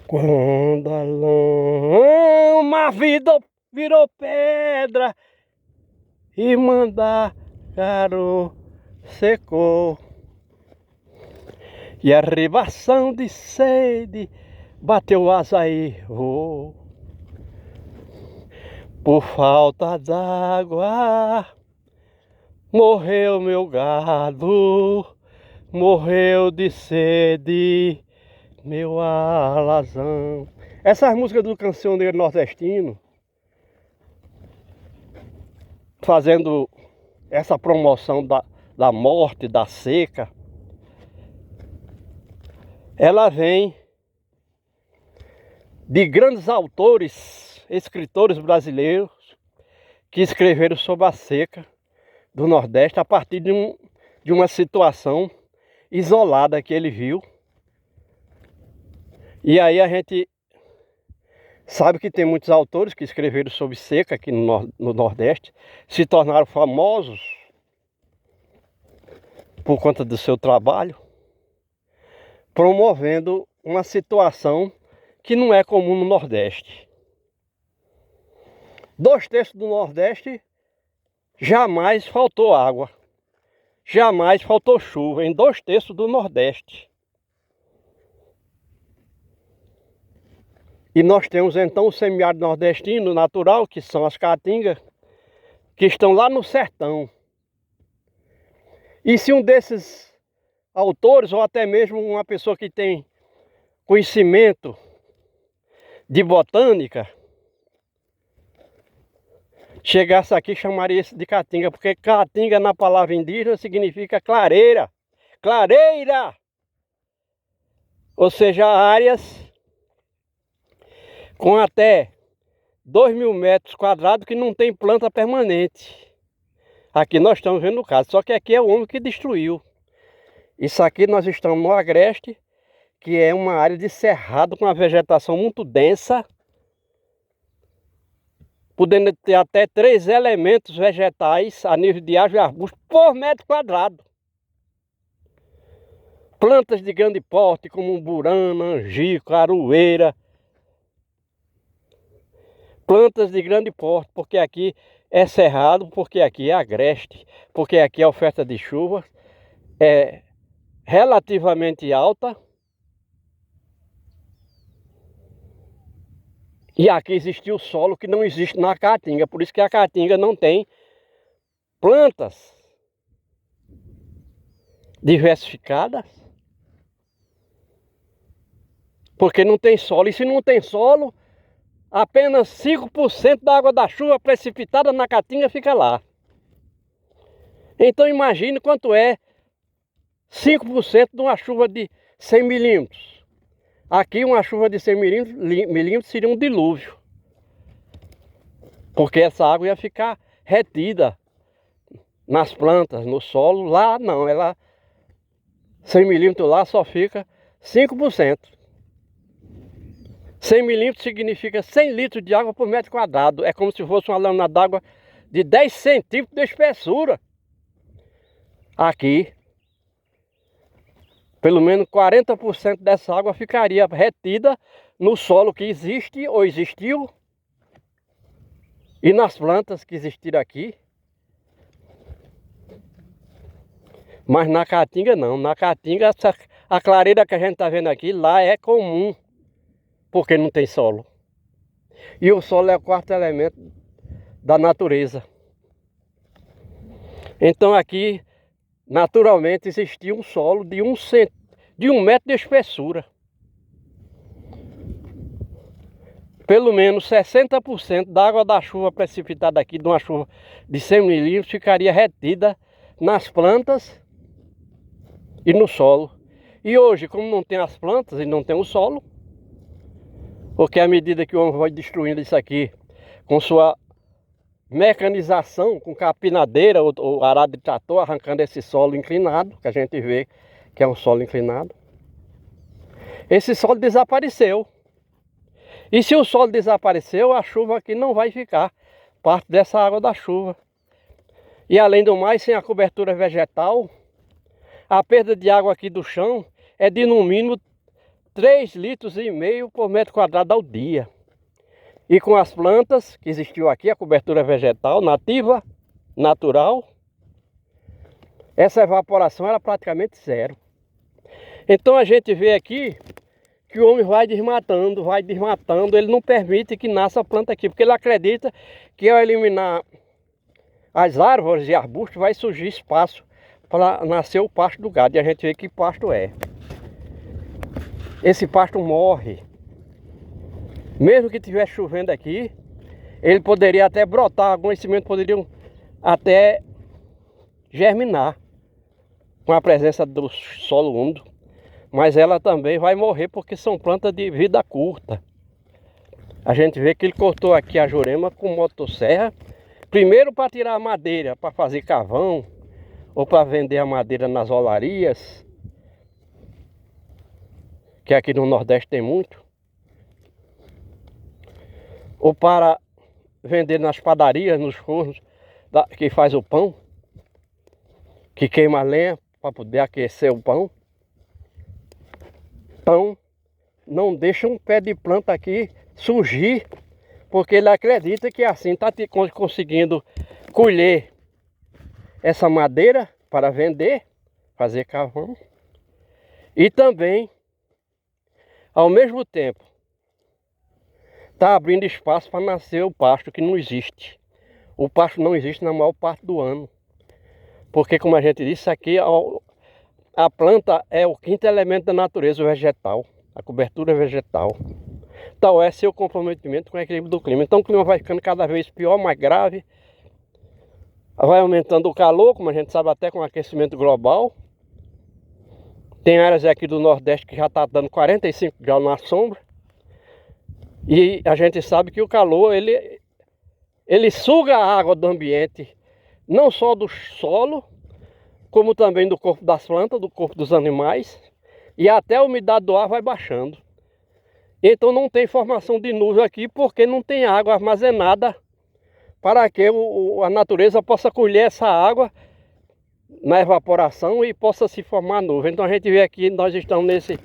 Quando a lama virou pedra e mandacaru secou, e a ribação de sede bateu asa e voou. Por falta d'água morreu meu gado, morreu de sede meu alazão. Essas músicas do cancioneiro nordestino, fazendo essa promoção da morte, da seca, ela vem de grandes autores, escritores brasileiros que escreveram sobre a seca do Nordeste a partir de uma situação isolada que ele viu. E aí a gente sabe que tem muitos autores que escreveram sobre seca aqui no Nordeste, se tornaram famosos por conta do seu trabalho, promovendo uma situação que não é comum no Nordeste. 2/3 do Nordeste jamais faltou água, jamais faltou chuva, em 2/3 do Nordeste. E nós temos então o semiárido nordestino natural, que são as caatingas, que estão lá no sertão. E se um desses autores, ou até mesmo uma pessoa que tem conhecimento de botânica, chegasse aqui, chamaria isso de caatinga, porque caatinga na palavra indígena significa clareira. Clareira! Ou seja, áreas com até 2.000 metros quadrados que não tem planta permanente. Aqui nós estamos vendo o caso, só que aqui é o homem que destruiu. Isso aqui nós estamos no Agreste, que é uma área de cerrado com uma vegetação muito densa, podendo ter até 3 elementos vegetais a nível de árvore e arbusto por metro quadrado. Plantas de grande porte como umburana, angico, aroeira. Plantas de grande porte, porque aqui é cerrado, porque aqui é agreste, porque aqui a oferta de chuva é relativamente alta. E aqui existiu o solo que não existe na caatinga, por isso que a caatinga não tem plantas diversificadas, porque não tem solo. E se não tem solo, apenas 5% da água da chuva precipitada na caatinga fica lá. Então imagine quanto é 5% de uma chuva de 100 milímetros. Aqui uma chuva de 100 milímetros seria um dilúvio, porque essa água ia ficar retida nas plantas, no solo. Lá não, ela 100 milímetros lá só fica 5%. 100 milímetros significa 100 litros de água por metro quadrado. É como se fosse uma lâmina d'água de 10 centímetros de espessura. Aqui, pelo menos 40% dessa água ficaria retida no solo que existe ou existiu e nas plantas que existiram aqui. Mas na caatinga não. Na caatinga, a clareira que a gente está vendo aqui, lá é comum, porque não tem solo. E o solo é o quarto elemento da natureza. Então aqui, naturalmente, existia um solo de 1 metro de espessura. Pelo menos 60% da água da chuva precipitada aqui, de uma chuva de 100 milímetros, ficaria retida nas plantas e no solo. E hoje, como não tem as plantas e não tem o solo, porque à medida que o homem vai destruindo isso aqui com sua mecanização, com capinadeira ou arado de trator, arrancando esse solo inclinado, que a gente vê que é um solo inclinado, esse solo desapareceu. E se o solo desapareceu, a chuva aqui não vai ficar parte dessa água da chuva. E além do mais, sem a cobertura vegetal, a perda de água aqui do chão é de no mínimo 3,5 litros por metro quadrado ao dia. E com as plantas que existiu aqui, a cobertura vegetal nativa, natural, essa evaporação era praticamente zero. Então a gente vê aqui que o homem vai desmatando, ele não permite que nasça a planta aqui, porque ele acredita que ao eliminar as árvores e arbustos vai surgir espaço para nascer o pasto do gado. E a gente vê que pasto é. Esse pasto morre. Mesmo que estivesse chovendo aqui, ele poderia até brotar, alguns sementes poderiam até germinar com a presença do solo úmido. Mas ela também vai morrer porque são plantas de vida curta. A gente vê que ele cortou aqui a jurema com motosserra. Primeiro para tirar a madeira, para fazer carvão, ou para vender a madeira nas olarias, que aqui no Nordeste tem muito. Ou para vender nas padarias, nos fornos, que faz o pão, que queima a lenha para poder aquecer o pão. Então, não deixa um pé de planta aqui surgir, porque ele acredita que assim está conseguindo colher essa madeira para vender, fazer carvão. E também, ao mesmo tempo, está abrindo espaço para nascer o pasto, que não existe. O pasto não existe na maior parte do ano. Porque, como a gente disse, aqui a planta é o quinto elemento da natureza, o vegetal, a cobertura vegetal. Tal é seu comprometimento com o equilíbrio do clima. Então o clima vai ficando cada vez pior, mais grave. Vai aumentando o calor, como a gente sabe, até com o aquecimento global. Tem áreas aqui do Nordeste que já está dando 45 graus na sombra. E a gente sabe que o calor, ele suga a água do ambiente, não só do solo, como também do corpo das plantas, do corpo dos animais. E até a umidade do ar vai baixando. Então não tem formação de nuvem aqui, porque não tem água armazenada para que a natureza possa colher essa água na evaporação e possa se formar nuvem. Então a gente vê aqui, nós estamos nesse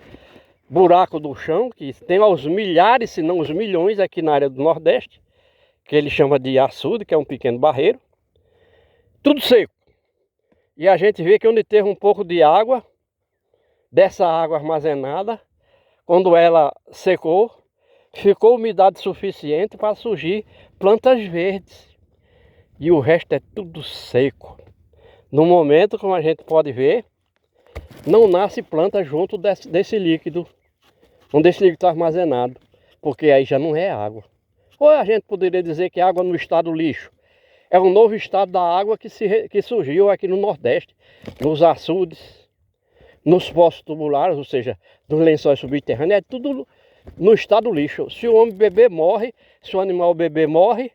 buraco do chão, que tem aos milhares, se não os milhões aqui na área do Nordeste, que ele chama de açude, que é um pequeno barreiro. Tudo seco. E a gente vê que onde teve um pouco de água, dessa água armazenada, quando ela secou, ficou umidade suficiente para surgir plantas verdes. E o resto é tudo seco. No momento, como a gente pode ver, não nasce planta junto desse líquido, onde esse líquido está armazenado, porque aí já não é água. Ou a gente poderia dizer que água no estado lixo. É um novo estado da água que surgiu aqui no Nordeste, nos açudes, nos poços tubulares, ou seja, nos lençóis subterrâneos, é tudo no estado lixo. Se o homem beber, morre. Se o animal beber, morre.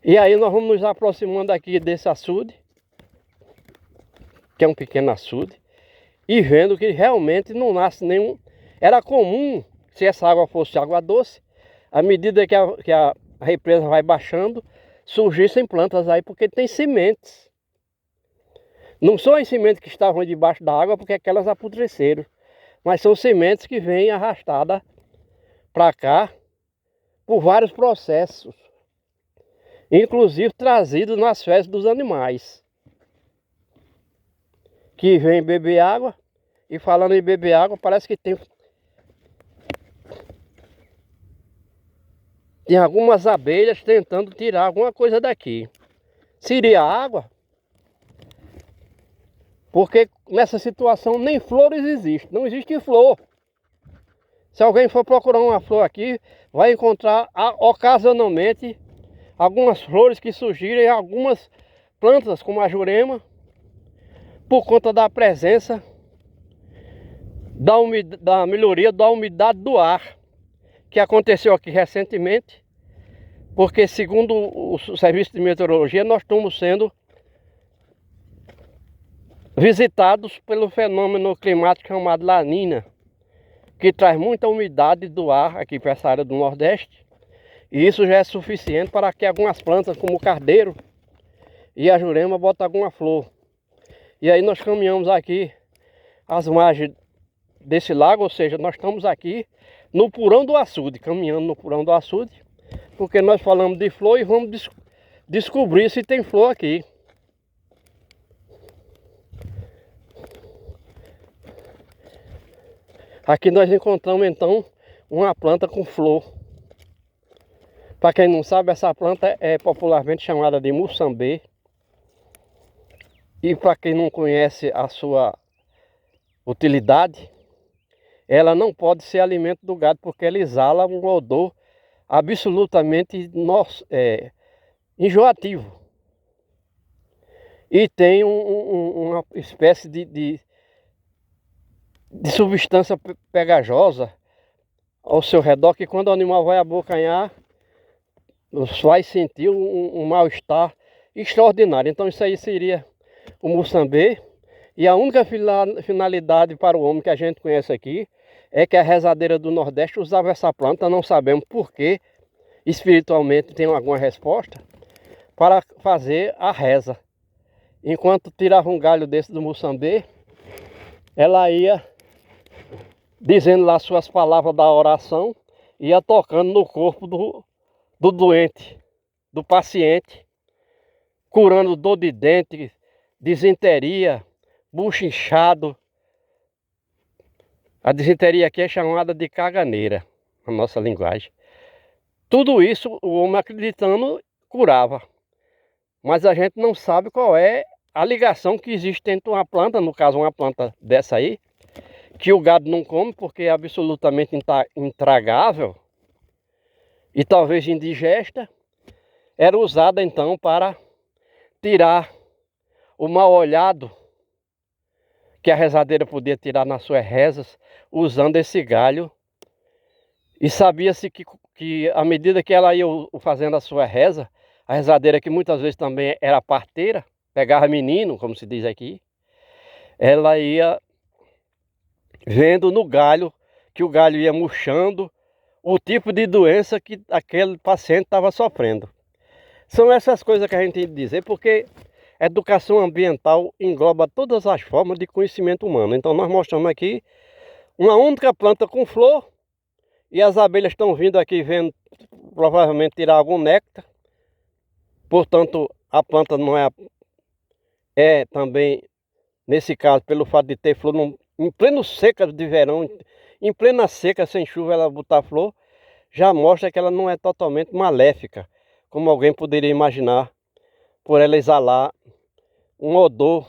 E aí nós vamos nos aproximando aqui desse açude, que é um pequeno açude, e vendo que realmente não nasce nenhum. Era comum, se essa água fosse água doce, à medida que a represa vai baixando, surgissem plantas aí, porque tem sementes. Não são as sementes que estavam debaixo da água, porque aquelas apodreceram, mas são sementes que vêm arrastadas para cá por vários processos, inclusive trazidos nas fezes dos animais, que vêm beber água. E falando em beber água, parece que tem algumas abelhas tentando tirar alguma coisa daqui. Seria água? Porque nessa situação nem flores existem, não existe flor. Se alguém for procurar uma flor aqui, vai encontrar ocasionalmente algumas flores que surgiram em algumas plantas, como a jurema, por conta da presença da melhoria da umidade do ar, que aconteceu aqui recentemente, porque segundo o Serviço de Meteorologia, nós estamos sendo visitados pelo fenômeno climático chamado La Nina, que traz muita umidade do ar aqui para essa área do Nordeste, e isso já é suficiente para que algumas plantas, como o cardeiro e a jurema, botem alguma flor. E aí nós caminhamos aqui às margens desse lago, ou seja, nós estamos aqui no Purão do Açude, caminhando no Purão do Açude, porque nós falamos de flor e vamos descobrir se tem flor aqui. Aqui nós encontramos então uma planta com flor. Para quem não sabe, essa planta é popularmente chamada de Moçambê. E para quem não conhece a sua utilidade, ela não pode ser alimento do gado porque ela exala um odor absolutamente enjoativo. E tem uma espécie de substância pegajosa ao seu redor que quando o animal vai abocanhar, vai sentir um mal-estar extraordinário. Então isso aí seria o Moçambê. E a única finalidade para o homem que a gente conhece aqui é que a rezadeira do Nordeste usava essa planta, não sabemos por que, espiritualmente tem alguma resposta, para fazer a reza. Enquanto tirava um galho desse do Moçambê, ela ia dizendo lá suas palavras da oração, ia tocando no corpo do doente, do paciente, curando dor de dente, disenteria, bucho inchado. A disenteria aqui é chamada de caganeira, na nossa linguagem. Tudo isso o homem acreditando curava. Mas a gente não sabe qual é a ligação que existe entre uma planta, no caso uma planta dessa aí, que o gado não come porque é absolutamente intragável e talvez indigesta, era usada então para tirar o mal olhado que a rezadeira podia tirar nas suas rezas usando esse galho. E sabia-se que à medida que ela ia fazendo a sua reza, a rezadeira, que muitas vezes também era parteira, pegava menino, como se diz aqui, ela ia vendo no galho, que o galho ia murchando, o tipo de doença que aquele paciente estava sofrendo. São essas coisas que a gente tem que dizer, porque educação ambiental engloba todas as formas de conhecimento humano. Então nós mostramos aqui uma única planta com flor, e as abelhas estão vindo aqui vendo, provavelmente tirar algum néctar. Portanto, a planta não é também, nesse caso, pelo fato de ter flor, em pleno seca de verão, em plena seca, sem chuva, ela botar flor, já mostra que ela não é totalmente maléfica, como alguém poderia imaginar, por ela exalar um odor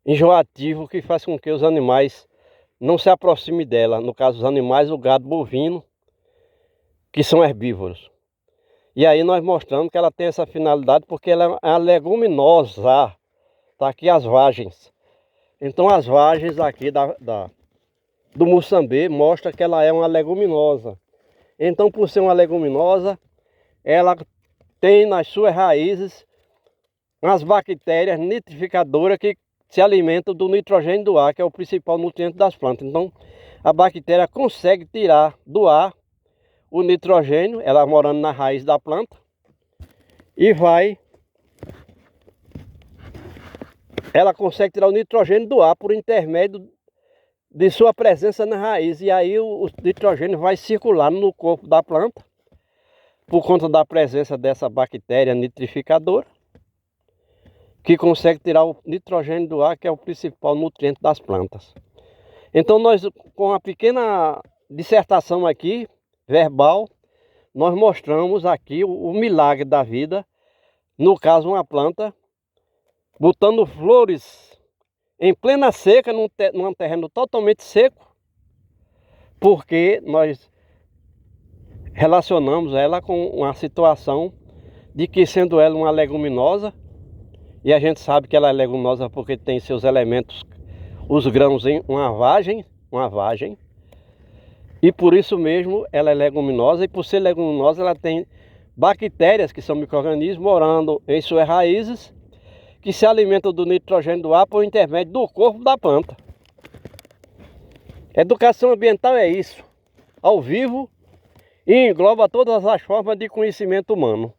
enjoativo que faz com que os animais não se aproximem dela. No caso, os animais, o gado bovino, que são herbívoros. E aí nós mostramos que ela tem essa finalidade porque ela é uma leguminosa. Está aqui as vagens. Então as vagens aqui do Moçambê mostra que ela é uma leguminosa. Então, por ser uma leguminosa, ela tem nas suas raízes umas bactérias nitrificadoras que se alimentam do nitrogênio do ar, que é o principal nutriente das plantas. Então a bactéria consegue tirar do ar o nitrogênio, ela morando na raiz da planta, e ela consegue tirar o nitrogênio do ar por intermédio de sua presença na raiz. E aí o nitrogênio vai circular no corpo da planta, por conta da presença dessa bactéria nitrificadora, que consegue tirar o nitrogênio do ar, que é o principal nutriente das plantas. Então nós, com uma pequena dissertação aqui, verbal, nós mostramos aqui o milagre da vida, no caso uma planta, botando flores em plena seca, num terreno totalmente seco, porque nós relacionamos ela com uma situação de que, sendo ela uma leguminosa, e a gente sabe que ela é leguminosa porque tem seus elementos, os grãos em uma vagem, e por isso mesmo ela é leguminosa, e por ser leguminosa ela tem bactérias, que são micro-organismos, morando em suas raízes, que se alimentam do nitrogênio do ar por intermédio do corpo da planta. Educação ambiental é isso, ao vivo, e engloba todas as formas de conhecimento humano.